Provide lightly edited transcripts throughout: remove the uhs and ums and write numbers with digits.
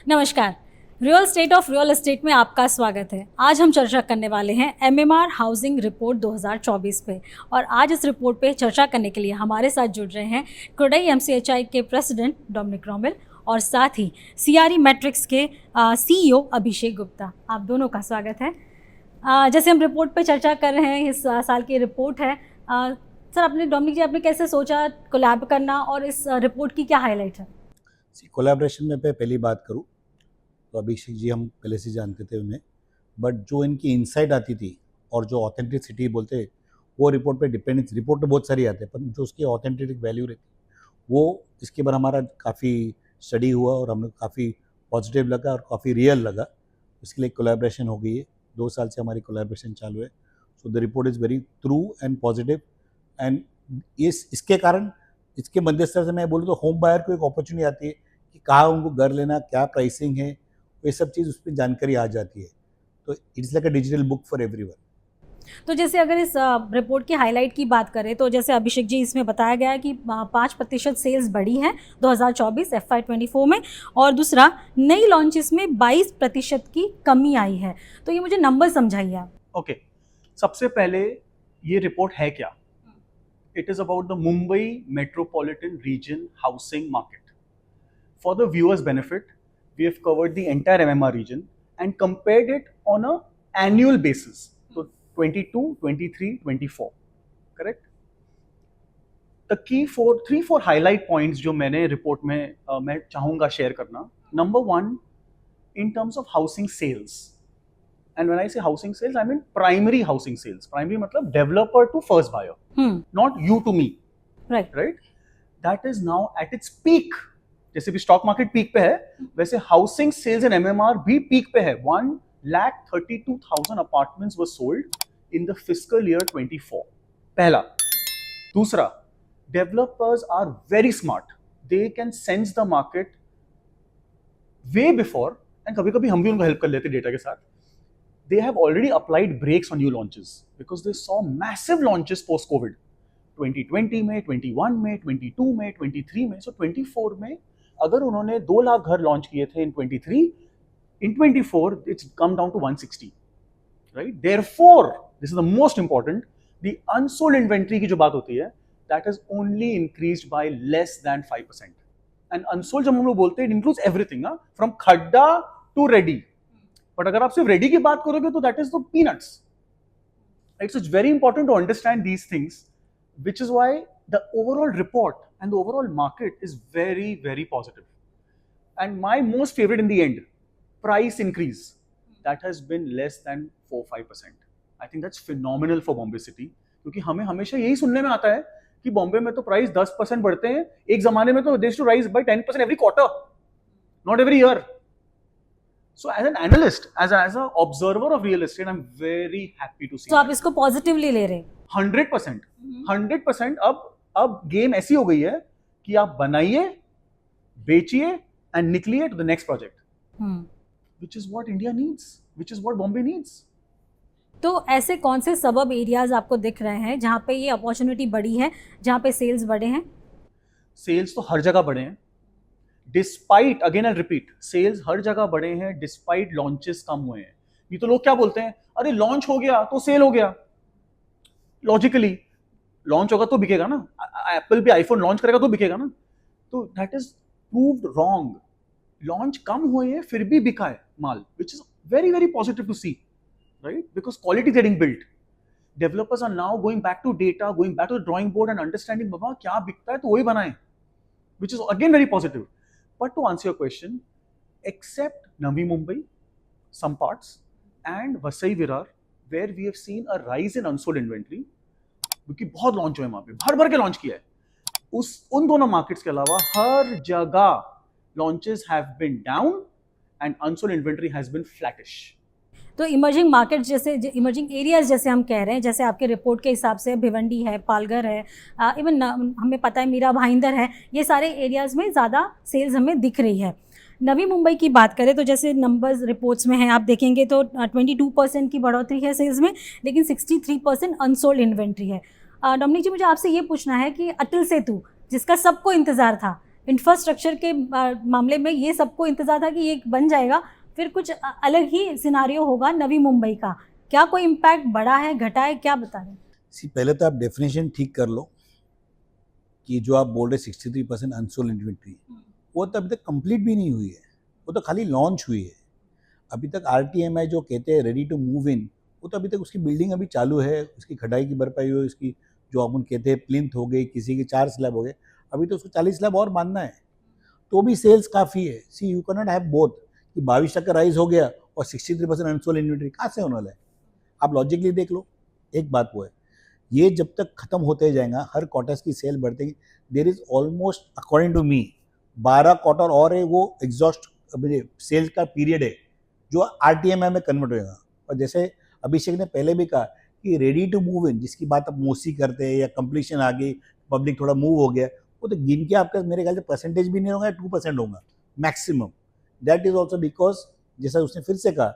नमस्कार। Real estate of real estate में आपका स्वागत है। आज हम चर्चा करने वाले हैं एमएमआर हाउसिंग रिपोर्ट 2024 पे, और आज इस रिपोर्ट पे चर्चा करने के लिए हमारे साथ जुड़ रहे हैं क्रोडई एमसीएचआई के प्रेसिडेंट डोमिनिक रोमेल और साथ ही सीआरई मैट्रिक्स के सीईओ अभिषेक गुप्ता। आप दोनों का स्वागत है। जैसे हम रिपोर्ट पे चर्चा कर रहे हैं, इस साल की रिपोर्ट है। सर, डोमिनिक जी, आपने कैसे सोचा कोलैब करना और इस रिपोर्ट की क्या हाईलाइट है? कोलैबोरेशन में पहली बात करूँ तो अभिषेक जी हम पहले से जानते थे उन्हें, बट जो इनकी इनसाइट आती थी और जो ऑथेंटिसिटी बोलते वो रिपोर्ट पे डिपेंड। रिपोर्ट तो बहुत सारी आते हैं, पर जो उसकी ऑथेंटिक वैल्यू रहती वो इसके बारे हमारा काफ़ी स्टडी हुआ और हमें काफ़ी पॉजिटिव लगा और काफ़ी रियल लगा। इसके लिए कोलैबोरेशन हो गई है। 2 साल से हमारी कोलैबोरेशन चालू है। So the report is very true and positive. And इसके कारण, इसके मध्यस्थता से मैं बोलूँ तो होम बायर को एक अपॉर्चुनिटी आती है कि कहाँ उनको घर लेना, क्या प्राइसिंग है, ये सब चीज़ उस पर जानकारी आ जाती है। तो it's like a digital book for everyone. तो जैसे अगर इस रिपोर्ट की हाईलाइट की बात करें तो जैसे अभिषेक जी, इसमें बताया गया है कि 5% सेल्स बढ़ी हैं 2024 FY24 में, और दूसरा नई लॉन्चेस में 22% की कमी आई है। तो ये मुझे नंबर समझाइए आप। ओके, सबसे पहले ये रिपोर्ट है क्या? It is about the Mumbai metropolitan region housing market. For the viewers' benefit, we have covered the entire MMR region and compared it on a annual basis. So 22, 23, 24. Correct? The key three, four highlight points जो मैंने report में मैं चाहूँगा share करना. Number one, in terms of housing sales. And when I say housing sales, I mean primary housing sales. Primary मतलब developer to first buyer. Not you to me. Right? That is now at its peak. जैसे भी stock market peak पे है, वैसे housing sales in MMR भी peak पे है। 1,32,000 apartments were sold in the fiscal year 24। पहला। दूसरा, developers are very smart, they can sense the market way before, and कभी कभी हम भी उनको हेल्प कर लेते डेटा के साथ। They have already applied breaks on new launches because they saw massive launches post Covid 2020 में, 21 में, 22 में, 23 में। सो 24 में अगर उन्होंने 2 लाख घर लॉन्च किए थे in 23, in 24 it's come down to 160, right? Therefore this is the most important, the unsold inventory की जो बात होती है, that is only increased by less than 5%. And unsold जब हम लोग बोलते हैं, इट इंक्लूड्स एवरीथिंग, फ्रॉम खड्डा टू रेडी. बट अगर आप सिर्फ रेडी की बात करोगे तो that is the peanuts, right? So it's very important to understand these things, which is why the overall report and the overall market is very, very positive. And my most favorite in the end, price increase, that has been less than 4-5%. I think that's phenomenal for Bombay City, क्योंकि हमें हमेशा यही सुनने में आता है कि बॉम्बे में तो प्राइस 10% बढ़ते हैं, एक जमाने में तो they used to rise by 10% every quarter, not every year. So as an analyst, as an observer of real estate, I'm very happy to see. तो आप इसको पॉजिटिवली ले रहे हैं? 100%. 100%. अब गेम ऐसी हो गई है कि आप बनाइए, बेचिए एंड निकलिए to the next project, which is what India needs, which is what Bombay needs. तो ऐसे कौन से सबब एरियाज आपको दिख रहे हैं जहां पे ये अपॉर्चुनिटी बढ़ी है, जहां पे सेल्स बढ़े हैं? सेल्स तो हर जगह बढ़े हैं, despite, again I repeat, sales हर जगह बढ़े हैं डिस्पाइट लॉन्चेस कम हुए हैं. ये तो लोग क्या बोलते हैं, अरे लॉन्च हो गया तो सेल हो गया. लॉजिकली लॉन्च होगा तो बिकेगा ना, एप्पल भी आईफोन लॉन्च करेगा तो बिकेगा ना. तो that is proved wrong. Launch कम हुए हैं फिर भी बिका है माल, which is very very positive to see, right? Because quality getting built. Developers are now going back to data, going back to the drawing board and understanding बाबा क्या बिकता है तो वही बनाएं, which is again very positive. But to answer your question, except Navi Mumbai, some parts and Vasai Virar, where we have seen a rise in unsold inventory, क्योंकि बहुत launch हुए वहां पे, भर भर के लॉन्च किया है. उन दोनों मार्केट्स के अलावा हर जगह launches have been down and unsold inventory has been flattish. तो इमर्जिंग मार्केट जैसे, इमर्जिंग एरियाज जैसे हम कह रहे हैं, जैसे आपके रिपोर्ट के हिसाब से भिवंडी है, पालघर है, इवन हमें पता है मीरा भाईंदर है, ये सारे एरियाज में ज़्यादा सेल्स हमें दिख रही है. नवी मुंबई की बात करें तो जैसे नंबर्स रिपोर्ट्स में हैं, आप देखेंगे तो 22% की बढ़ोतरी है सेल्स में, लेकिन 63% अनसोल्ड इन्वेंट्री है. डोमिनिक जी, मुझे आपसे ये पूछना है कि अटल सेतु, जिसका सबको इंतज़ार था, इंफ्रास्ट्रक्चर के मामले में ये सबको इंतज़ार था कि ये बन जाएगा, फिर कुछ अलग ही सिनारियो होगा नवी मुंबई का। क्या कोई इम्पैक्ट बढ़ा है, घटा है, क्या बता रहे हैं? पहले तो आप डेफिनेशन ठीक कर लो कि जो आप बोल रहे 63% अनसोल्ड इन्वेंट्री, वो तो अभी तक कंप्लीट भी नहीं हुई है, वो तो खाली लॉन्च हुई है। अभी तक RTMI जो कहते हैं रेडी टू मूव इन, वो तो अभी तक उसकी बिल्डिंग अभी चालू है, उसकी खटाई की भरपाई हुई, उसकी जो अपन कहते हैं प्लिंथ हो गई, किसी के 4 स्लैब हो गए, अभी तो उसको 40 स्लैब और बांधना है, तो भी सेल्स काफ़ी है। See you can not have both कि 22% राइज हो गया और 63% अनसोल्ड इन्वेंट्री, कहाँ से होने वाला है? आप लॉजिकली देख लो। एक बात वो है, ये जब तक खत्म होते जाएगा, हर क्वार्टर्स की सेल बढ़ते हैं, there is almost according to me 12 quarter और है, वो एग्जॉस्ट सेल का पीरियड है जो RTMI में कन्वर्ट होगा। और जैसे अभिषेक ने पहले भी कहा कि रेडी टू मूव इन, जिसकी बात आप मोसी करते हैं या कंप्लीशन आ गई, पब्लिक थोड़ा मूव हो गया, वो तो गिन के आपका मेरे ख्याल से परसेंटेज भी नहीं होगा, 2% होगा maximum. That is also because जैसा उसने फिर से कहा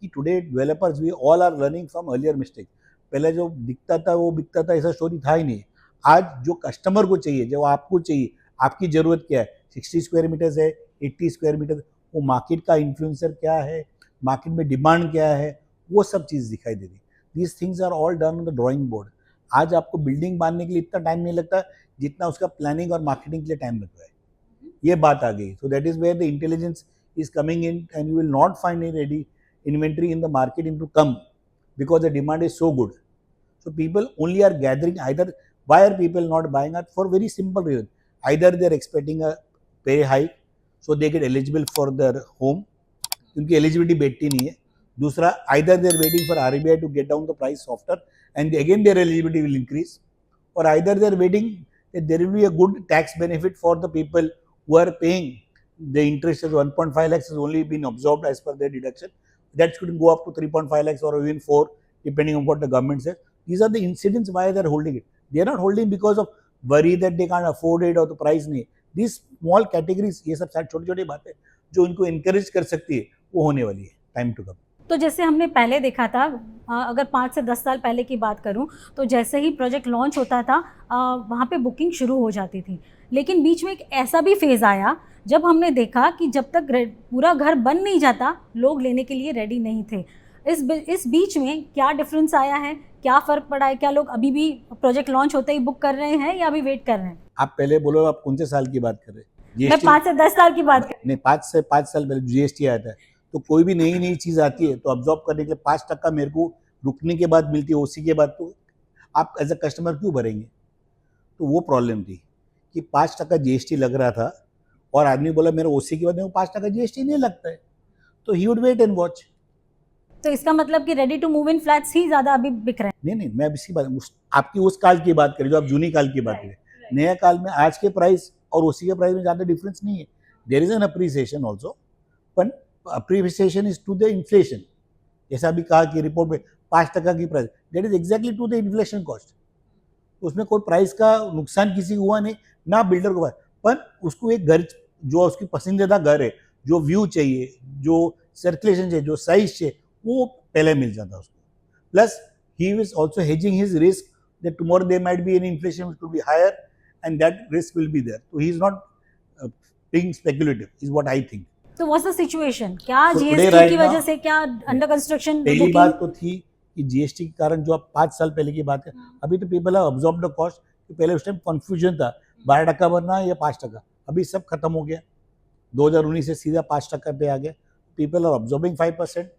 कि today developers we all are learning from earlier mistake. पहले जो दिखता था वो बिकता था, ऐसा स्टोरी था ही नहीं। आज जो कस्टमर को चाहिए, जो आपको चाहिए, आपकी ज़रूरत क्या है, 60 स्क्वायर मीटर्स है, 80 स्क्वायर मीटर, वो मार्केट का इन्फ्लुएंसर क्या है, मार्केट में डिमांड क्या है, वो सब चीज़ दिखाई दे रही। These things are all done on the drawing board. आज आपको बिल्डिंग बांधने के लिए इतना टाइम नहीं लगता जितना उसका प्लानिंग और मार्केटिंग के लिए टाइम लगता है। ये बात आ गई। So that is where the intelligence is coming in and you will not find a ready inventory in the market into come because the demand is so good. So people only are gathering. Either why are people not buying it? For very simple reason. Either they are expecting a pay hike so they get eligible for their home, क्योंकि eligibility बैठती नहीं है। दूसरा, either they are waiting for RBI to get down the price softer and again their eligibility will increase, or either they are waiting that there will be a good tax benefit for the people who are paying the interest of 1.5 lakhs has only been absorbed as per their deduction. That should go up to 3.5 lakhs or even 4, depending on what the government says. These are the incidents why they are holding it. They are not holding because of worry that they can't afford it or the price नहीं. These small categories, ये सब छोटी छोटी बातें जो इनको encourage कर सकती है, वो होने वाली है time to come. तो जैसे हमने पहले देखा था, अगर 5 से 10 साल पहले की बात करूं, तो जैसे ही प्रोजेक्ट लॉन्च होता था वहाँ पे बुकिंग शुरू हो जाती थी। लेकिन बीच में एक ऐसा भी फेज़ आया जब हमने देखा कि जब तक पूरा घर बन नहीं जाता, लोग लेने के लिए रेडी नहीं थे। इस बीच में क्या डिफरेंस आया है, क्या फ़र्क पड़ा है? क्या लोग अभी भी प्रोजेक्ट लॉन्च होते ही बुक कर रहे हैं या अभी वेट कर रहे हैं? आप पहले बोलो, आप कौन से साल की बात कर रहे हैं? मैं 5 से 10 साल की बात कर। नहीं, 5 साल पहले GST आया था, तो कोई भी नई चीज़ आती है तो अब्जॉर्ब करने के लिए 5% मेरे को रुकने के बाद मिलती है, OC के बाद, तो आप एज अ कस्टमर क्यों भरेंगे? तो वो प्रॉब्लम थी कि 5% GST लग रहा था और आदमी बोला मेरे OC के बाद में 5% GST नहीं लगता है, तो he would wait and watch. तो इसका मतलब कि ready to move in flats ही ज़्यादा अभी बिक रहे हैं? नहीं, मैं अब इसी बात, आपकी उस काल की बात करें जो आप जूनी काल की बात करें। नया काल में आज के प्राइस और OC के प्राइस में ज़्यादा डिफरेंस नहीं है। There is an appreciation also, but appreciation is to the inflation. जैसा अभी कहा कि रिपोर्ट में 5% की price, that is exactly to the inflation cost. उसमें कोई प्राइस का नुकसान किसी को हुआ नहीं, ना बिल्डर को, पर उसको एक घर जो उसकी पसंदीदा घर है, जो व्यू चाहिए, जो सर्कुलेशन चाहिए, जो साइज चाहिए, वो पहले मिल जाता उसको। Plus he is also hedging his risk that tomorrow there might be an inflation which will be higher and that risk will be there, तो he is not being speculative is what I think. तो what's the situation? क्या So GST right की now, वजह से, क्या under construction? पहली बात तो थी कि GST के कारण, जो आप 5 साल पहले की बात है, अभी तो people have absorbed the cost. पहले उस टाइम कंफ्यूजन था 12% भरना है या 5%, अभी सब खत्म हो गया। 2019 से सीधा 5% पे आ गया। People are absorbing 5%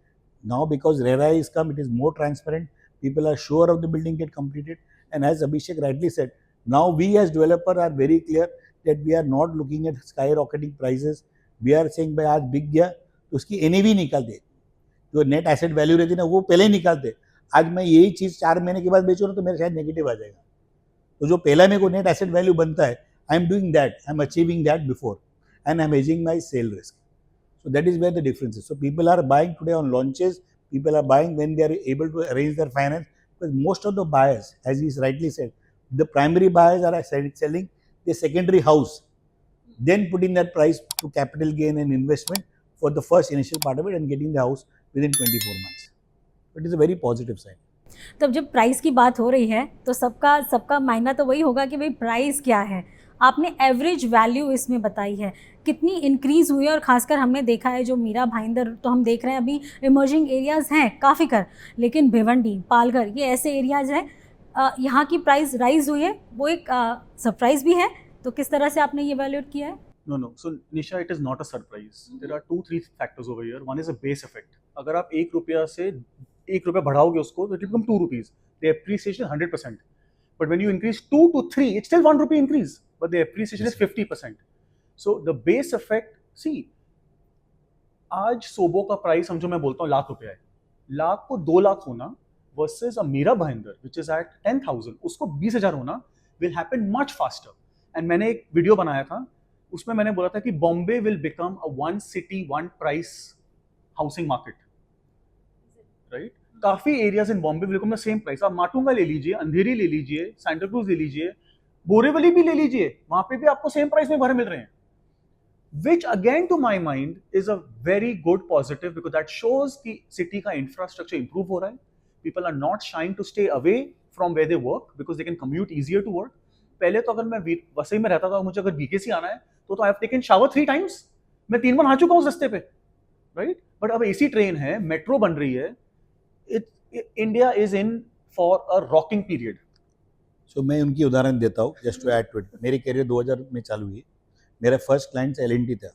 now because RERA is come, it is more transparent, people are sure of the building get completed, and as Abhishek rightly said, now we as developer are very clear that we are not looking at skyrocketing prices. We are saying भाई आज बिक गया तो उसकी NAV निकालते, जो net asset value रहती है ना, वो पहले ही निकालते। आज मैं यही चीज़ 4 महीने के बाद बेचूँ ना, तो मेरे शायद नेगेटिव आ जाएगा। तो जो पहला मेरे को नेट एसेट वैल्यू बनता है, I am doing that, I am achieving that before, and I am hedging my sale risk. So that is where the difference is. So people are buying today on launches, people are buying when they are able to arrange their finance, because most of the buyers, as he rightly said, the primary buyers are selling the secondary house, then putting that price to capital gain and investment for the first initial part of it and getting the house within 24 months. It is a very positive sign. तब जब price की बात हो रही है तो सबका मायना तो वही होगा कि भाई प्राइस क्या है। आपने एवरेज वैल्यू इसमें बताई है, कितनी इंक्रीज़ हुई है। और ख़ासकर हमने देखा है जो मीरा भाईंदर तो हम देख रहे हैं अभी इमर्जिंग एरियाज़ हैं काफ़ी कर, लेकिन भिवंडी, पालघर ये ऐसे एरियाज़ हैं यहाँ की प्राइस राइज हुई है, वो एक सरप्राइज़ भी है। तो किस तरह से आपने ये वैल्यूएट किया है? No. So Nisha, it is not a surprise. There are 2-3 factors over here. One is a base effect. अगर आप ₹1 बढ़ाओगे उसको, तो it will become ₹2. The appreciation is 100%. But when you increase 2 to 3, it's still ₹1 increase. But the appreciation is 50%. So the base effect, see, आज सोबो का price हम जो मैं बोलता हूँ ₹1,00,000 है, लाख को 2 लाख होना versus a Meera Bhayandar which is at 10,000, उसको 20,000 होना will happen much faster. And मैंने एक वीडियो बनाया था, उसमें मैंने बोला था कि Bombay will become a one city one price housing market, right? काफी areas in Bombay will become the same price. आप माटुंगा ले लीजिए, अंधेरी ले लीजिए, सैंटा क्रूज ले लीजिए, बोरेवली भी ले लीजिए, वहां पे भी आपको सेम प्राइस में घर मिल रहे हैं. Which again to my mind is a very good positive because that shows कि city का infrastructure improve हो रहा है. People are not shying to stay away from where they work because they can commute easier to work. पहले तो अगर मैं वसई में रहता था, मुझे अगर बीकेसी आना है तो I have taken shower 3 times. मैं 3 बार नहा चुका हूँ उस रास्ते पे, राइट? बट अब एसी ट्रेन है, मेट्रो बन रही है. India is in for a rocking period. So मैं उनकी उदाहरण देता हूँ just to add to it. मेरी करियर 2000 में चालू हुई. मेरा फर्स्ट क्लाइंट L&T था,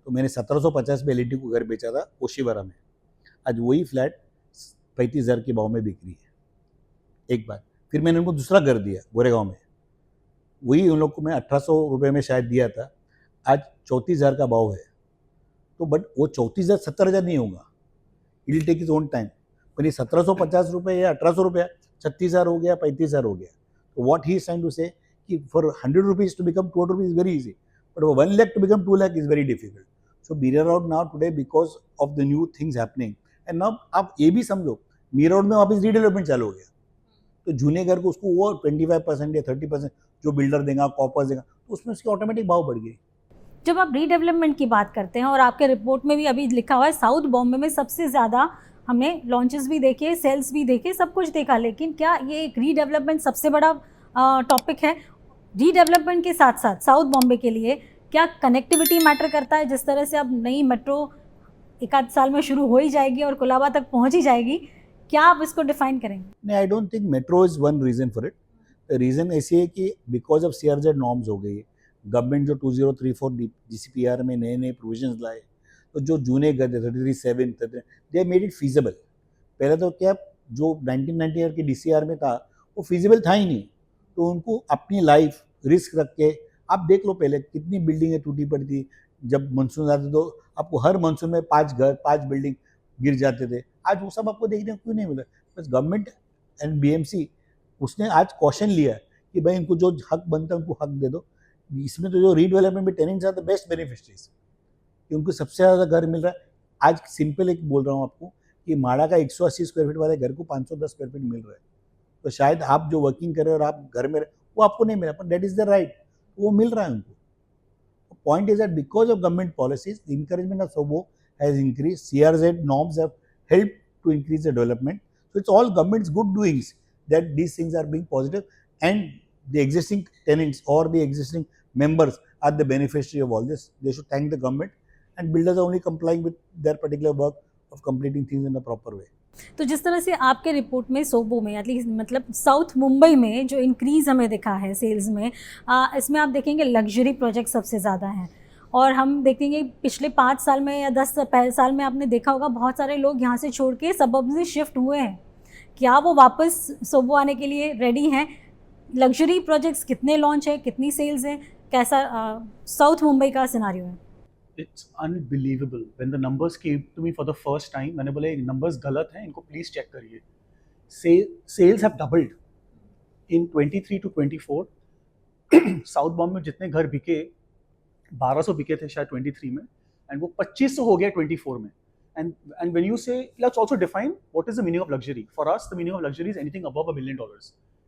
तो मैंने 1750 में L&T को घर बेचा था ओशीवारा में. आज वही फ्लैट 35,000 के भाव में बिक रही है. एक बार फिर मैंने उनको दूसरा घर दिया गोरेगांव में, वही उन लोग को मैं 1800 रुपये में शायद दिया था, आज 34,000 का भाव है. तो बट वो 34,000 70,000 नहीं होगा, it will take its own time. पर ये 1750 रुपये या 1800 रुपया 36,000 हो गया, 35,000 हो गया. तो what he is trying to say कि for 100 rupees to become 200 rupees very easy, but 1 lakh to become 2 lakh is very difficult. So Mira Road now today because of the new things happening, and now आप ये भी समझो Meera road में वापस redevelopment चालू हो गया. तो जूने घर को उसको वो 25% या 30% जो बिल्डर देगा, कॉपर्स देगा, तो उसमें उसकी ऑटोमेटिक भाव बढ़ गई. जब आप रीडेवलपमेंट की बात करते हैं और आपके रिपोर्ट में भी अभी लिखा हुआ है साउथ बॉम्बे में सबसे ज़्यादा हमने लॉन्चेस भी देखे, सेल्स भी देखे, सब कुछ देखा, लेकिन क्या ये एक रीडेवलपमेंट सबसे बड़ा टॉपिक है? रीडेवलपमेंट के साथ साथ साउथ बॉम्बे के लिए क्या कनेक्टिविटी मैटर करता है? जिस तरह से अब नई मेट्रो एक आध साल में शुरू हो ही जाएगी और कोलाबा तक पहुंच ही जाएगी, क्या आप इसको डिफाइन करेंगे? नहीं, I don't think metro is one reason for it. Reason ऐसी है कि बिकॉज ऑफ CRZ नॉर्म्स हो गई, गवर्नमेंट जो 2034 DCPR में नए नए प्रोविजंस लाए, तो जो जूने घर 33/7 दे मेड इट फीजिबल. पहले तो क्या जो 1990 की DCR में था वो फीजिबल था ही नहीं, तो उनको अपनी लाइफ रिस्क रख के, आप देख लो पहले कितनी बिल्डिंगें टूटी पड़ी थी. जब मानसून आते तो आपको हर मानसून में 5 घर 5 बिल्डिंग गिर जाते थे. आज वो सब आपको देखने को क्यों नहीं मिला? बस गवर्नमेंट एंड BMC उसने आज क्वेश्चन लिया कि भाई इनको जो हक बनता है उनको हक दे दो. इसमें तो जो रीडेवलपमेंट में tenants are the best beneficiaries, कि उनको सबसे ज़्यादा घर मिल रहा है. आज सिंपल एक बोल रहा हूँ आपको कि माड़ा का 180 स्क्वायर फीट वाले घर को 510 स्क्वायर फीट मिल रहा है. तो शायद आप जो वर्किंग कर रहे हो और आप घर में वो आपको नहीं मिला, पर दैट इज द राइट, वो मिल रहा है उनको. Point is that because of government policies the encouragement of SoBo has increase. CRZ norms have helped to increase the development. So it's all government's good doings that these things are being positive, and the existing tenants or the existing members are the beneficiary of all this. They should thank the government, and builders are only complying with their particular work of completing things in a proper way. तो जिस तरह से आपके report में सोबो में at least मतलब south Mumbai में जो इंक्रीज़ हमें दिखा है सेल्स में, इसमें आप देखेंगे लग्जरी प्रोजेक्ट सबसे ज़्यादा हैं. और हम देखेंगे पिछले 5 साल में या 10 साल में आपने देखा होगा बहुत सारे लोग यहाँ से छोड़ के सबअर्ब्स में शिफ्ट हुए हैं. क्या वो वापस सोबो आने के लिए रेडी हैं? लग्जरी प्रोजेक्ट्स कितने लॉन्च है, कितनी सेल्स हैं, कैसा साउथ मुंबई का सिनारियो है? It's unbelievable when the numbers came to me for the first time. मैंने बोला ये numbers गलत हैं, इनको प्लीज चेक करिए. Sales have doubled in 23 to 24. South Bombay में जितने घर बिके 1200 बिके थे शायद 23 में, एंड वो 2500 हो गया 24 में. And when you say, let's also define what is the meaning of luxury. For us, the meaning of luxury is anything above $1 million.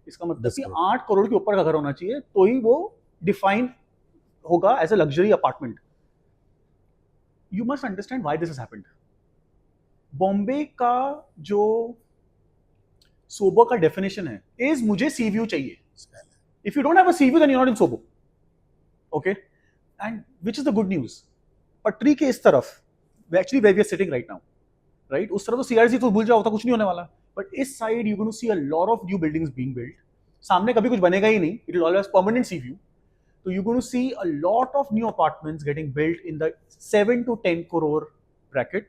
इसका मतलब कि 8 करोड़ के ऊपर का घर होना चाहिए तो ही वो डिफाइन होगा as a luxury apartment. You must understand why this has happened. Bombay का जो सोबो का डेफिनेशन है इज मुझे सी व्यू चाहिए. If you don't have a sea view then you are not in SoBo. Okay, and which is the good news? पटरी के इस तरफ, actually where we are sitting right now, right? उस तरफ तो CRC तो भूल जाओ, तो कुछ नहीं होने वाला. But इस side you're going to see a lot of new buildings being built. सामने कभी कुछ बनेगा ही नहीं. It will always permanent sea view. So you're going to see a lot of new apartments getting built in the 7 to 10 crore bracket,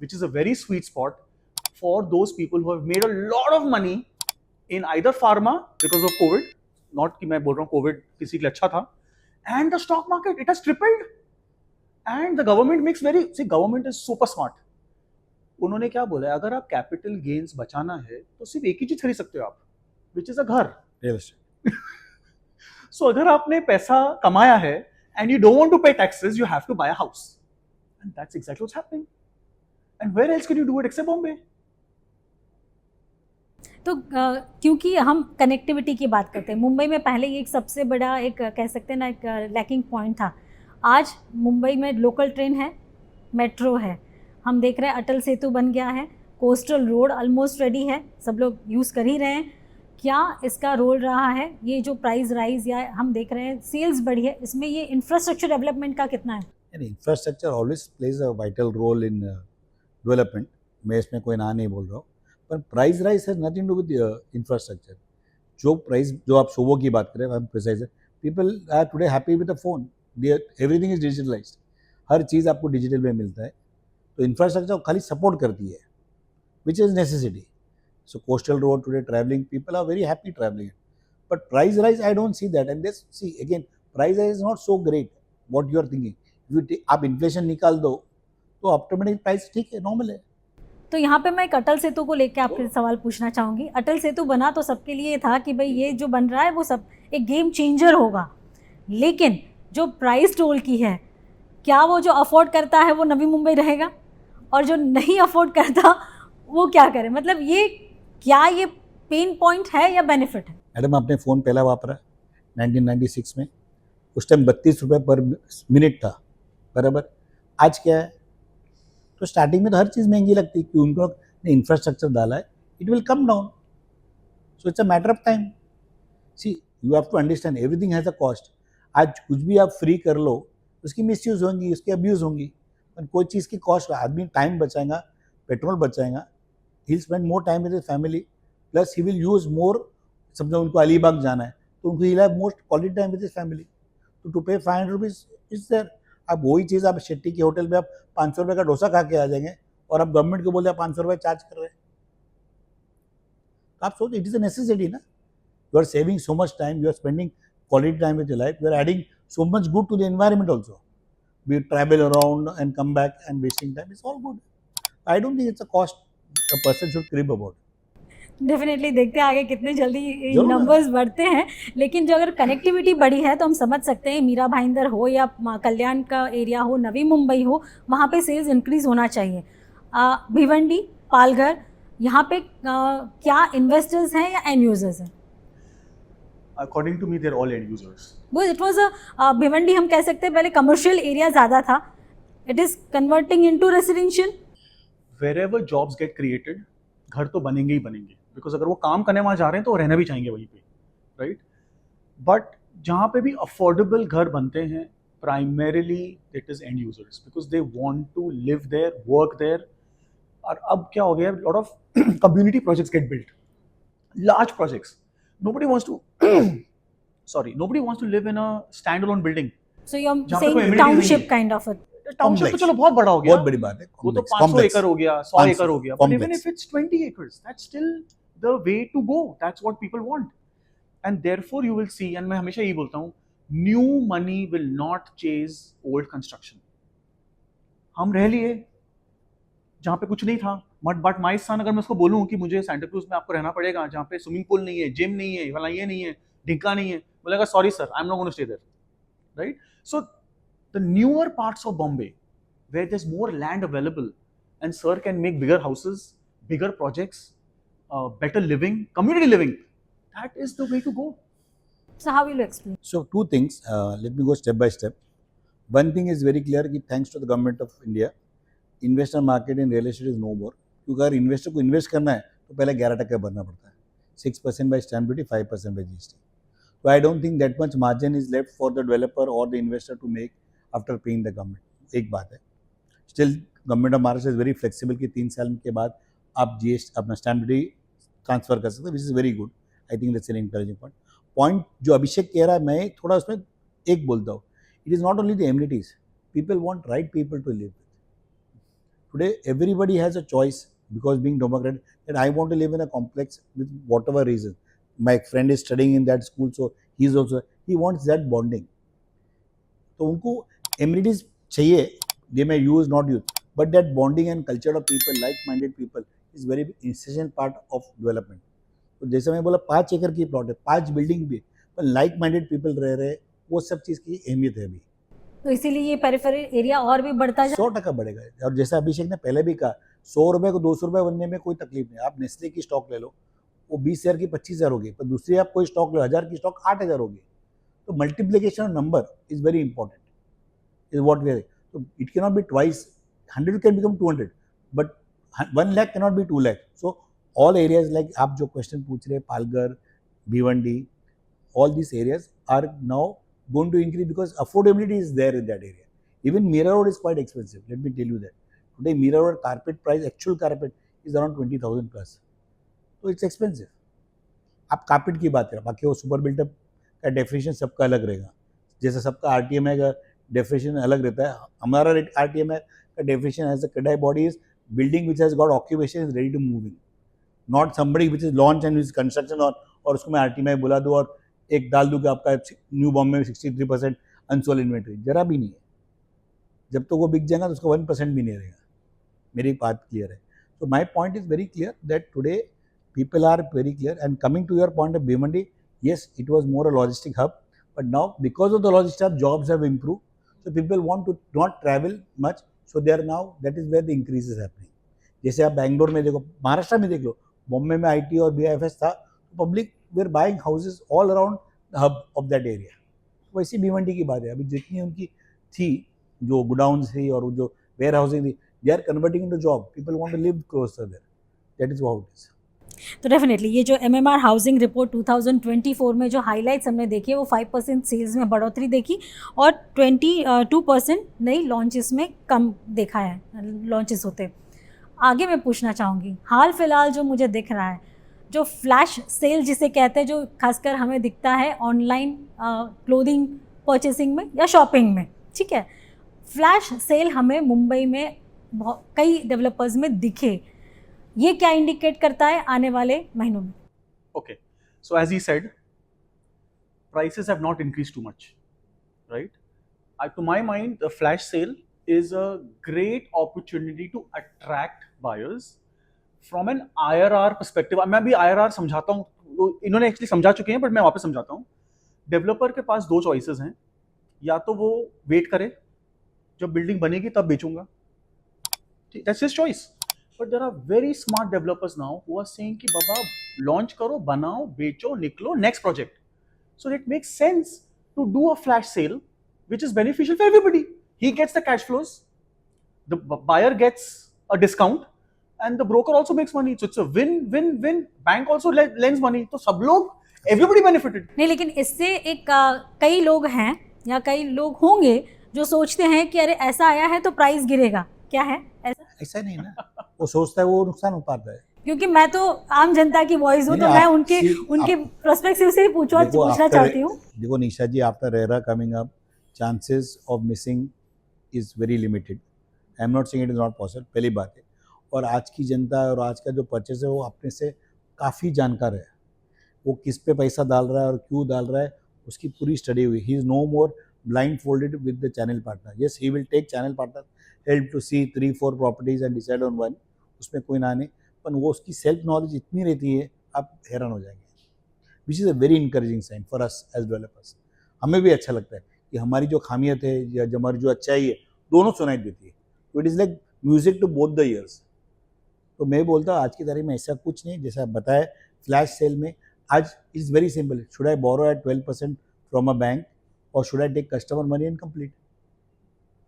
which is a very sweet spot for those people who have made a lot of money in either pharma because of COVID, not कि मैं बोल रहा हूँ COVID किसी के लिए अच्छा था, and the stock market, it has tripled, and the government makes government is super smart. उन्होंने क्या बोला है, अगर आप कैपिटल गेन्स बचाना है तो सिर्फ एक ही चीज खरीद सकते हो आप, विच इज अ घर. Real estate. सो अगर आपने पैसा कमाया है and you don't want to pay taxes, you have to buy a house, and that's exactly what's happening. And where else can you do it except Bombay? तो क्योंकि हम connectivity की बात करते हैं, मुंबई में पहले ये एक सबसे बड़ा एक कह सकते हैं ना एक लैकिंग पॉइंट था. आज मुंबई में लोकल ट्रेन है, मेट्रो है, हम देख रहे हैं अटल सेतु बन गया है, कोस्टल रोड ऑलमोस्ट रेडी है, सब लोग यूज़ कर ही रहे हैं. क्या इसका रोल रहा है ये जो प्राइस राइज या हम देख रहे हैं सेल्स बढ़ी है, इसमें ये इंफ्रास्ट्रक्चर डेवलपमेंट का कितना है? Infrastructure always plays a vital role in development. मैं इसमें कोई ना नहीं बोल रहा हूँ, पर price rise has nothing to with infrastructure. जो प्राइस जो आप शोवो की बात करें, I am precise, people are today happy with the phone. Everything is digitalized, हर चीज़ आपको डिजिटल में मिलता है. तो इंफ्रास्ट्रक्चर खाली सपोर्ट करती है, which is necessity. So coastal road today travelling, people are very happy travelling. But price rise I don't see that. And this see again, price rise is not so great what you are thinking. आप inflation निकाल दो तो automatic price ठीक है, normal है. तो यहाँ पे मैं एक अटल सेतु को लेकर आपसे सवाल पूछना चाहूँगी. अटल सेतु बना तो सबके लिए था कि भाई ये जो बन रहा है वो सब एक गेम चेंजर होगा, लेकिन जो प्राइस टोल की है, क्या वो जो अफोर्ड करता है वो नवी मुंबई रहेगा, और जो नहीं अफोर्ड करता वो क्या करे? मतलब ये क्या ये पेन पॉइंट है या बेनिफिट है? मैडम, आपने फ़ोन पहला वापरा 1996 में, उस टाइम 32 रुपये पर मिनट था, बराबर. आज क्या है? तो स्टार्टिंग में तो हर चीज़ महंगी लगती है, क्योंकि उनको इंफ्रास्ट्रक्चर डाला है. It will come down. So it's a matter of time. See, you have to understand everything has a cost. आज कुछ भी आप फ्री कर लो, उसकी मिसयूज़ होंगी, उसकी अब्यूज़ होंगी. पर कोई चीज़ की कॉस्ट, आदमी टाइम बचाएगा, पेट्रोल बचाएगा, he will spend more time with his family, plus he will use मोर. समझो उनको अलीबाग जाना है तो उनको he have most quality time with his family. तो टू पे 500 रुपीज़ इज देयर. अब वही चीज़ आप शेट्टी के होटल में आप 500 रुपये का डोसा खा के आ जाएंगे, और आप गवर्नमेंट को बोलते हैं 500 रुपये चार्ज कर रहे हैं. तो आप सोचो, इट इज़ अ नेसेसिटी ना. You are saving so much time, you are spending quality time with your life, you are adding so much good to the environment also. We travel around and come back and wasting time, it's all good. I don't think it's a cost a person should crib about. Definitely देखते हैं आगे कितने जल्दी जरूर। Numbers बढ़ते हैं, लेकिन जो अगर कनेक्टिविटी बढ़ी है तो हम समझ सकते हैं मीरा भाईंदर हो या कल्याण का एरिया हो, नवी मुंबई हो, वहाँ पे सेल्स इंक्रीज होना चाहिए. भिवंडी, पालघर, यहाँ पे क्या इन्वेस्टर्स हैं या एंड यूजर्स हैं? According to me, they're all end users. Because it was Bhiwandi हम कह सकते हैं पहले कमर्शियल एरिया ज़्यादा था, it is converting into residential. Wherever jobs get created, घर तो बनेंगे ही बनेंगे, बिकॉज अगर वो काम करने वहाँ जा रहे हैं तो वो रहना भी चाहेंगे वहीं पे, राइट. बट जहाँ पे भी अफोर्डेबल घर बनते हैं, primarily it is end users, because they want to live there, work there. और अब क्या हो गया, lot of community projects get built, large projects. Nobody wants to nobody wants to live in a standalone building. So you're जहाँ पे कोई saying amenities नहीं township है. kind of it. टाउनशिप तो चलो बहुत बड़ा हो गया, बहुत बड़ी बात है. वो तो Complex, 500 complex. एकड़ हो गया, 100 एकड़ हो गया. But even Complex. if it's 20 acres, that's still the way to go. That's what people want. And therefore you will see, and मैं हमेशा यही बोलता हूँ, new money will not chase old construction. हम रह लिए जहाँ पे कुछ नहीं था, बट माई सन, अगर मैं उसको बोलूँ कि मुझे सेंटा क्रूज में आपको रहना पड़ेगा जहाँ पे स्विमिंग पूल नहीं है, जिम नहीं है, वाला ये नहीं है, ढिंका नहीं है, बोलेगा sorry sir, I am not going to stay there, right. So the newer parts of Bombay where there is more land available and sir can make bigger houses, bigger projects, better living, community living, that is the way to go. So how will you explain? So two things, let me go step by step. One thing is very clear कि thanks to the government of India, investor market in real estate is no more. क्योंकि अगर investor को invest करना है तो पहले 11% भरना पड़ता है, 6% by stamp duty, 5% by GST. So I don't think that much margin is left for the developer or the investor to make after paying the government. एक बात है, still government of Maharashtra is very flexible कि 3 साल के बाद आप GST अपना stamp duty transfer कर सकते हैं, which is very good. I think that's an encouraging point जो अभिषेक कह रहा है, मैं थोड़ा उसमें एक बोलता हूँ. It is not only the amenities, people want right people to live. Today, everybody has a choice because being democratic that I want to live in a complex with whatever reason. My friend is studying in that school, so he wants that bonding. तो उनको amenities चाहिए, they may use not use, but that bonding and culture of people, like-minded people, is very essential part of development. तो जैसे मैं बोला 5 एकड़ की plot है, 5 बिल्डिंग भी, पर लाइक-माइंडेड पीपल रह रहे, वो सब चीज़ की अहमियत है अभी. तो इसीलिए ये पेरिफेरल एरिया और भी बढ़ता जा 100% बढ़ेगा. और जैसा अभिषेक ने पहले भी कहा, 100 रुपये को 200 रुपये बनने में कोई तकलीफ नहीं. आप नेस्ले की स्टॉक ले लो, वो 20,000 की 25,000 होगी, पर दूसरी आप कोई स्टॉक लो, 1000 की स्टॉक 8,000 होगी. तो multiplication number is very important, is what we are. तो it can not be twice, 100 can become 200, but 1 lakh can not be 2 lakh. So all areas like आप जो क्वेश्चन पूछ रहे, Palghar, Bhiwandi, all these areas are now going to increase because affordability is there in that area. Even Mira Road is quite expensive. Let me tell you that. Today Mira Road carpet price, actual carpet is around 20,000 plus. So it's expensive. आप carpet की बात करें, बाकी वो super built up का definition सबका अलग रहेगा. जैसे सबका RTMI का डेफिनेशन अलग रहता है, हमारा RTMI का definition as a CREDAI body is building which has got occupation is ready to move in, not somebody which is launch and which construction और उसको मैं RTMI बुला दूँ और एक डाल दूँ कि आपका न्यू बॉम्बे में 63% अनसोल्ड इन्वेंट्री. जरा भी नहीं है. जब तक वो बिक जाएगा तो उसका 1% भी नहीं रहेगा. मेरी बात क्लियर है. So my point is very clear that today people are very clear. And coming to your point of Bhiwandi, yes, it was more a logistic hub, but now because of the logistic hub, jobs have improved. So people want to not travel much. So they are now, that is where the increase is happening. जैसे आप बैंगलोर में देखो, महाराष्ट्र में देख लो, बॉम्बे में IT और BIFS था, public were buying houses all around the hub of that area. वैसी भिवंडी की बात है. अभी जितनी उनकी थी, जो गोडाउन थी और जो वेयर हाउसिंग थी, they are converting into job. People want to live closer there. That is how it is. तो डेफिनेटली ये जो MMR हाउसिंग रिपोर्ट 2024 में जो हाइलाइट्स हमने देखे, वो 5% सेल्स में बढ़ोतरी देखी और 22% नई लॉन्चेस में कम देखा है, लॉन्चेस होते. आगे मैं पूछना चाहूँगी, हाल फिलहाल जो मुझे दिख रहा है, जो फ्लैश सेल जिसे कहते हैं, जो खासकर हमें दिखता है ऑनलाइन क्लोथिंग परचेसिंग में या शॉपिंग में, ठीक है, फ्लैश सेल हमें मुंबई में कई डेवलपर्स में दिखे. ये क्या इंडिकेट करता है आने वाले महीनों में? Okay, so as he said, prices have not increased too much, right? To my mind, the flash sale is a great opportunity to attract buyers from an IRR perspective. मैं भी IRR समझाता हूँ, इन्होंने एक्चुअली समझा चुके हैं, but मैं वापस समझाता हूँ. डेवलपर के पास 2 चॉइसेस हैं, या तो वो वेट करे जब बिल्डिंग बनेगी तब बेचूंगा, that's his choice. But there are very smart developers now who are saying कि बाबा लॉन्च करो, बनाओ, बेचो, निकलो, next project. So it makes sense to do a flash sale which is beneficial for everybody. He gets the cash flows, the buyer gets a discount, and the broker also makes money. So it's a win-win-win. Bank also lends money. तो सब लोग, everybody benefited. नहीं, लेकिन इससे एक कई लोग हैं या कई लोग होंगे जो सोचते हैं कि अरे ऐसा आया है तो प्राइस गिरेगा. क्या है ऐसा? ऐसा नहीं ना, वो सोचता है वो नुकसान हो पाता है. क्योंकि मैं तो आम जनता की वॉइस हूँ, तो मैं उनके पर्सपेक्टिव से ही पूछना चाहती हूँ. देखो Nisha ji, after RERA coming up, chances of missing is very limited. I am not saying it is not possible. पहली बात है. और आज की जनता और आज का जो परचेस है वो अपने से काफ़ी जानकार है. वो किस पे पैसा डाल रहा है और क्यों डाल रहा है, उसकी पूरी स्टडी हुई. He is no more blindfolded with the channel partner. Yes, he will take channel partner help to see 3-4 properties and decide on one. उसमें कोई ना नहीं, पर वो उसकी सेल्फ नॉलेज इतनी रहती है, आप हैरान हो जाएंगे. Which is a very encouraging sign for us as developers. हमें भी अच्छा लगता है कि हमारी जो खामियत है या हमारी जो अच्छाई है, दोनों सुनाई देती है. तो it is like music to both the ears. तो मैं बोलता हूँ आज की तारीख में ऐसा कुछ नहीं. जैसा बताया फ्लैश सेल में, आज is very simple. Should I borrow at 12% from a bank और should I take customer money and complete?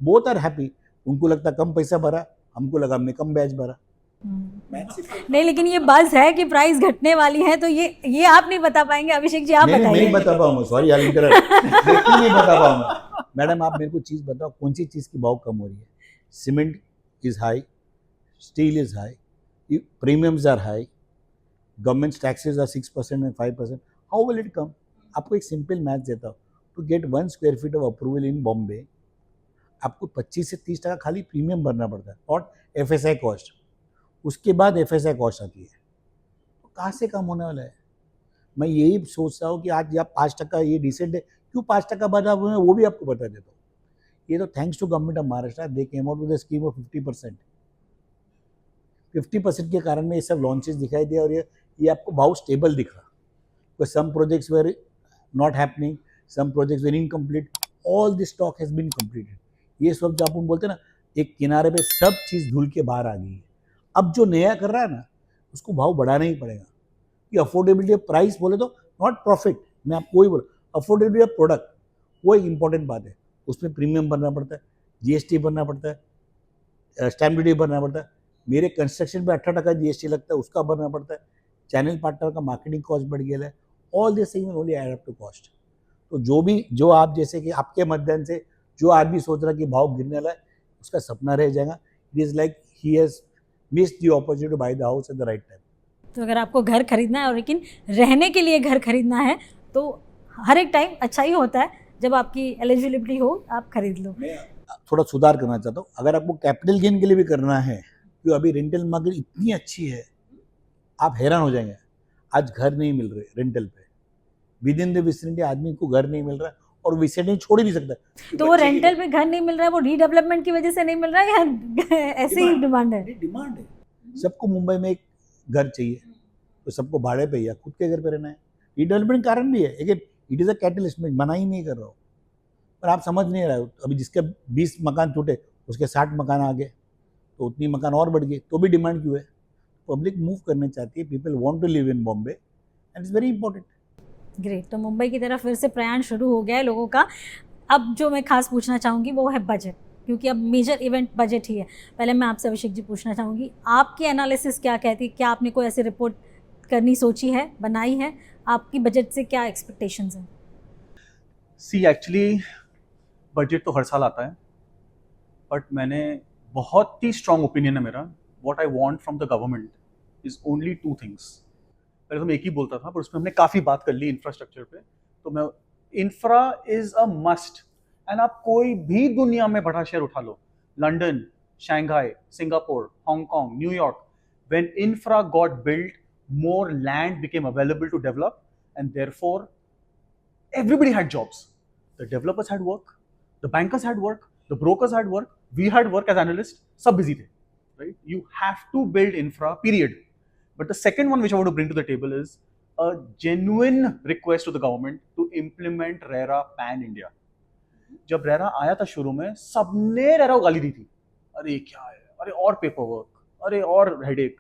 Both are happy. उनको लगता कम पैसा भरा, हमको लगा हमने कम ब्याज भरा. नहीं, लेकिन ये बज़ है कि प्राइस घटने वाली है, तो ये आप नहीं बता पाएंगे। अभिषेक जी आप नहीं बताइए। बता पाऊंगा, सॉरी आई इंटरप्ट, बिल्कुल नहीं बता पाऊंगा। मैडम आप मेरे को चीज़ बताओ, कौन सी चीज़ की भाव कम हो रही है? Cement is high, steel is high, premiums are high, government taxes are 6% and 5%. How will it come? आपको एक सिंपल मैथ देता हूँ, to get 1 square feet of approval in Bombay आपको 25 से 30% खाली प्रीमियम भरना पड़ता है और FSI कॉस्ट, उसके बाद FSI कॉस्ट आती है। तो कहाँ से कम होने वाला है? मैं यही सोचता हूँ कि आज आप 5% ये डिसेंट है, क्यों 5% बढ़ा हुए हैं वो भी आपको बता देता हूँ। ये तो thanks to government of Maharashtra, they came out with a scheme of 50%। 50% के कारण में ये सब लॉन्चेस दिखाई दिया और ये आपको भाव स्टेबल दिखा। Because some projects were not happening, some projects were incomplete, all the stock has been completed. ये सब जो अपन बोलते हैं ना, एक किनारे पे सब चीज़ धुल के बाहर आ गई है। अब जो नया कर रहा है ना, उसको भाव बढ़ाना ही पड़ेगा। कि अफोर्डेबिलिटी ऑफ प्राइस बोले तो नॉट प्रॉफिट, मैं आपको वही बोला, अफोर्डेबिलिटी ऑफ प्रोडक्ट वो एक इंपॉर्टेंट बात है। उसमें प्रीमियम भरना पड़ता है, GST भरना पड़ता है, स्टैम्प ड्यूटी भरना पड़ता है। मेरे कंस्ट्रक्शन पे 18% GST लगता है, उसका भरना पड़ता है। चैनल पार्टनर का मार्केटिंग कॉस्ट बढ़ गया है। All this thing only add up to cost. तो जो आप जैसे कि आपके माध्यम से जो आदमी सोच रहा है कि भाव गिरने वाला है, उसका सपना रह जाएगा। It is like he has missed the opportunity to buy the house at the right time. तो अगर आपको घर खरीदना है और लेकिन रहने के लिए घर खरीदना है, तो हर एक टाइम अच्छा ही होता है, जब आपकी एलिजिबिलिटी हो आप खरीद लो। मैं थोड़ा सुधार करना चाहता हूँ, अगर आपको कैपिटल गेन के लिए भी करना है, क्योंकि अभी रेंटल मार्केट इतनी अच्छी है, आप हैरान हो जाएंगे। आज घर नहीं मिल रहे रेंटल पे, विद इन द विसिनिटी आदमी को घर नहीं मिल रहा है और विसिनिटी छोड़ ही नहीं सकता। तो वो रेंटल पे घर नहीं मिल रहा है, वो रीडेवलपमेंट की वजह से नहीं मिल रहा है या ऐसे ही डिमांड है? डिमांड है। सबको मुंबई में एक घर चाहिए, तो सबको भाड़े पे या खुद के घर पे रहना है। रीडेवलपमेंट कारण भी है, लेकिन इट इज़ अ कैटलिस्ट, में मना ही नहीं कर रहा हूँ, पर आप समझ नहीं रहे हो। अभी जिसके 20 मकान टूटे उसके 60 मकान आ गए, तो उतनी मकान और बढ़ गई, तो भी डिमांड क्यों है? पब्लिक मूव करना चाहती है, people want to live in Bombay and it's very important. Great. तो मुंबई की तरफ फिर से प्रयाण शुरू हो गया है लोगों का। अब जो मैं खास पूछना चाहूँगी वो है बजट, क्योंकि अब मेजर इवेंट बजट ही है। पहले मैं आपसे अभिषेक जी पूछना चाहूँगी, आपकी एनालिसिस क्या कहती है? क्या आपने कोई ऐसी रिपोर्ट करनी सोची है, बनाई है? आपकी बजट से क्या एक्सपेक्टेशंस हैं? सी एक्चुअली बजट तो हर साल आता है, बट मैंने बहुत ही स्ट्रॉन्ग ओपिनियन है मेरा, what I want from the government is only 2 things. पहले तो मैं एक ही बोलता था, पर उसमें हमने काफ़ी बात कर ली इंफ्रास्ट्रक्चर पे। तो मैं infra is a must, and आप कोई भी दुनिया में बड़ा शहर उठा लो, London, Shanghai, Singapore, Hong Kong, New York, when infra got built, more land became available to develop, and therefore everybody had jobs. The developers had work, the bankers had work, the brokers had work, we had work as analysts, सब busy थे, right? You have to build infra, period. But the second one which I want to bring to the table is a genuine request to the government to implement RERA pan India. जब RERA आया था शुरू में, सबने RERA को गाली दी थी, अरे क्या है, अरे और पेपर वर्क, अरे और headache.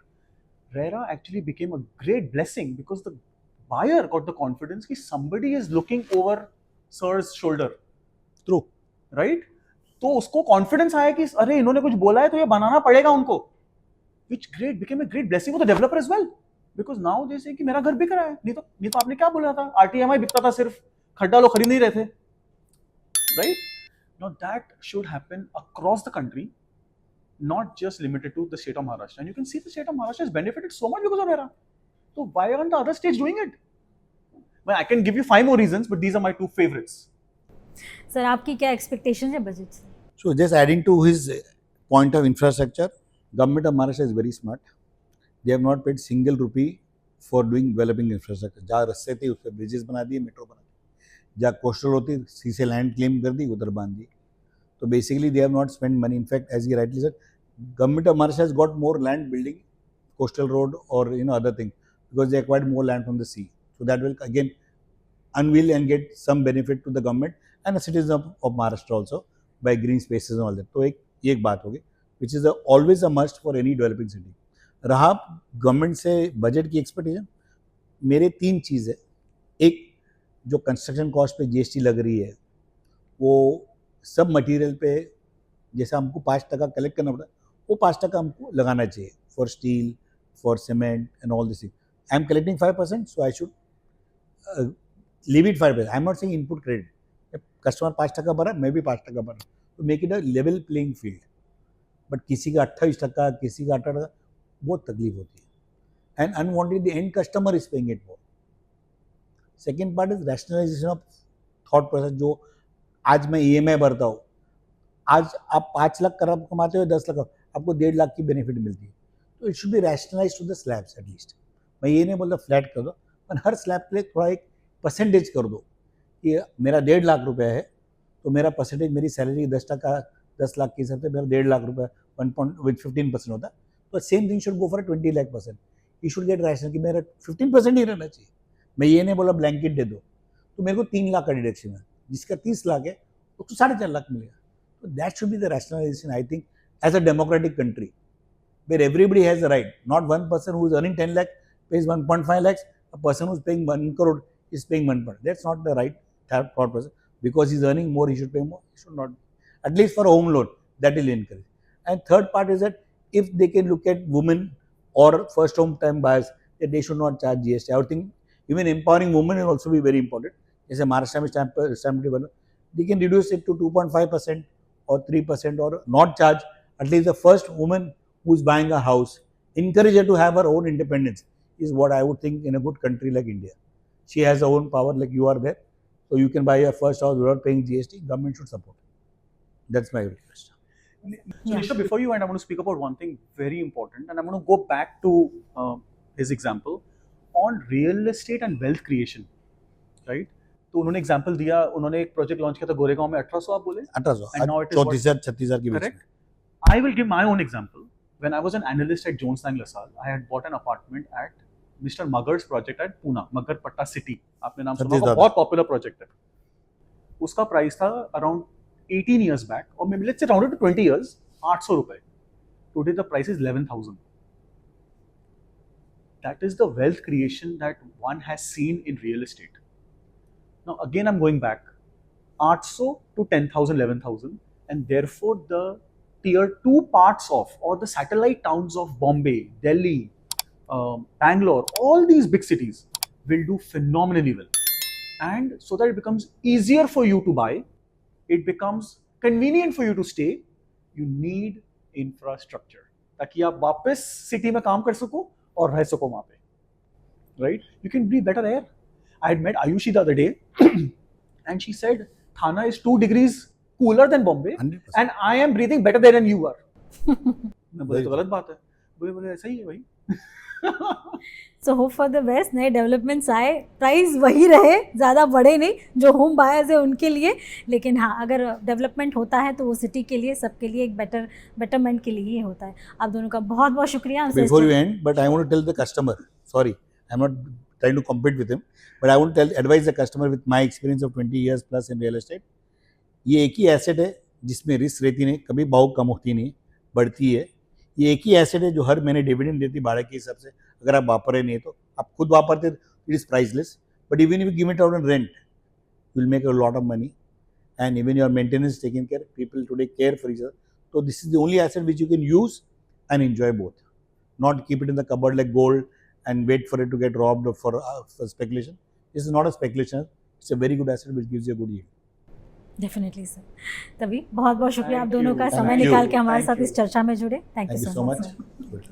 RERA actually became a great blessing because the buyer got the confidence कि somebody is looking over sir's shoulder. True. Right? तो उसको confidence आया कि अरे इन्होंने कुछ बोला है तो ये बनाना पड़ेगा उनको, which became a great blessing for the developer as well, because now they say कि मेरा घर बिक रहा है, नहीं तो आपने क्या बोला था, RTMI बिकता था, सिर्फ खड्डा लोग खरीद नहीं रहे थे, right? Now that should happen across the country, not just limited to the state of Maharashtra. And you can see the state of Maharashtra has benefited so much because of RERA. So why aren't the other states doing it? Well, I can give you 5 more reasons, but these are my 2 favorites. Sir आपकी क्या expectation है budget से? So just adding to his point of infrastructure, government of Maharashtra is very smart. They have not paid single rupee for doing developing infrastructure. जहाँ रस्ते थे उस पर bridges बना दिए, मेट्रो बना दी, जहाँ कोस्टल होती सीसे लैंड क्लेम कर दी, उधर बांध दी। So basically they have not spent money. In fact, as he rightly said, government of Maharashtra has got more land building coastal road or other thing, because they acquired more land from the sea. So that will again unveil and get some benefit to the government and the citizens of Maharashtra also by green spaces and all that. तो एक बात होगी, which is always a must for any developing city. रहा government से budget की expectation, मेरे 3 चीज़ है। एक, जो कंस्ट्रक्शन कॉस्ट पे GST लग रही है, वो सब मटेरियल पे जैसा हमको 5% कलेक्ट करना पड़ता है, वो 5% हमको लगाना चाहिए। for steel, for cement, and all these things. I'm collecting 5%, so I should leave it 5%. I'm not saying input credit. Customer 5% भरा, मैं भी 5% भरा, तो make it a level playing field. But किसी का 28%, किसी का 18%, बहुत तकलीफ होती है. And unwanted the end customer is paying it more. Second part is rationalisation of thought process. जो आज मैं EMI भरता हूँ, आज आप 5 लाख कमाते हो, 10 लाख, आपको 1.5 लाख की बेनिफिट मिलती है. तो it should be rationalise to the slabs at least. मैं ये नहीं बोलता फ्लैट कर दो, पर हर स्लैब के लिए थोड़ा एक परसेंटेज कर दो कि मेरा 1.5 लाख रुपया है, तो मेरा परसेंटेज, मेरी सैलरी 10 लाख के हिसाब से मेरा 1.5 लाख रुपया 15% होता है. तो same thing should go for 20 lakh percent. You should get rational कि मेरा 15% ही रहना चाहिए. मैं ये नहीं बोला ब्लैंकेट दे दो, तो मेरे को 3 लाख का डिडक्शन है, जिसका 30 लाख है उसको 4.5 लाख मिलेगा. तो that should be the rationalisation, I think, as a democratic country where everybody has a right. Not one person who is earning 10 lakh pays 1.5 lakhs, a person who is paying 1 crore is paying 1 crore. That's not the right thought process. Because he is earning more, he should pay more. He should not. At least for a home loan, that will encourage. And third part is that if they can look at women or first home time buyers, that they should not charge GST. I would think even empowering women will also be very important. As a Maharashtra में stamp duty, they can reduce it to 2.5% or 3% or not charge. At least the first woman who is buying a house, encourage her to have her own independence, is what I would think in a good country like India. She has her own power, like you are there, so you can buy your first house without paying GST. Government should support. That's my request. So Nisha, before you end, I want to speak about one thing very important, and I'm going to go back to his example on real estate and wealth creation, right? तो उन्होंने example दिया, उन्होंने एक project launch किया था गोरेगांव में, 1800 आप बोले, 1800, and now it is 34,000-36,000 के बीच में. Correct. I will give my own example. When I was an analyst at Jones Lang LaSalle, I had bought an apartment at Mr. Magar's project at Pune, Magar Patta City. आपने नाम सुना होगा, बहुत popular project है. उसका price था around 18 years back, और maybe let's say rounded to 20 years, 800 रुपए. Today the price is 11,000. That is the wealth creation that one has seen in real estate. Now again I'm going back, 800 to 10,000, 11,000, and therefore the tier 2 parts of, or the satellite towns of Bombay, Delhi, Bangalore, all these big cities will do phenomenally well. And so that it becomes easier for you to buy, it becomes convenient for you to stay, you need infrastructure. ताकि आप वापस city में काम कर सको और रह सको वहाँ पे, right? You can breathe better air. I had met Ayushi the other day, and she said Thana is 2 degrees cooler than Bombay, 100%. and I am breathing better there than you are. मैं बोले तो गलत बात है, बोले ऐसा ही है भाई. So hope for the best, नए डेवलपमेंट्स आए, प्राइस वही रहे, ज़्यादा बढ़े नहीं जो होम बायर्स है उनके लिए, लेकिन हाँ अगर डेवलपमेंट होता है तो वो सिटी के लिए, सबके लिए एक बेटरमेंट के लिए ही होता है. आप दोनों का बहुत बहुत शुक्रिया. Before you end, but I want to tell the customer, sorry, I'm not trying to compete with him, but I want to advise the customer with my experience of 20 years plus in real estate. ये एक ही asset है जिसमें risk रहती नहीं, कभी भाव कम होती नहीं, बढ़ती है. ये एक ही एसेट है जो हर महीने डिविडेंड देती भाड़े के हिसाब से. अगर आप वापरे नहीं तो आप खुद वापरते, it is priceless. But even if you give it out on rent, you will make a lot of money, and even your maintenance taking care, people today care for each other. तो this is the only asset which you can use and enjoy both. Not keep it in the cupboard like gold and wait for it to get robbed for speculation. This is not a speculation. It's a very good asset which gives you a good yield. Definitely sir. तभी बहुत बहुत शुक्रिया आप Thank दोनों you. का Thank समय you. निकाल के हमारे Thank साथ इस you. चर्चा में जुड़े. Thank Thank you you so so much. much. Good.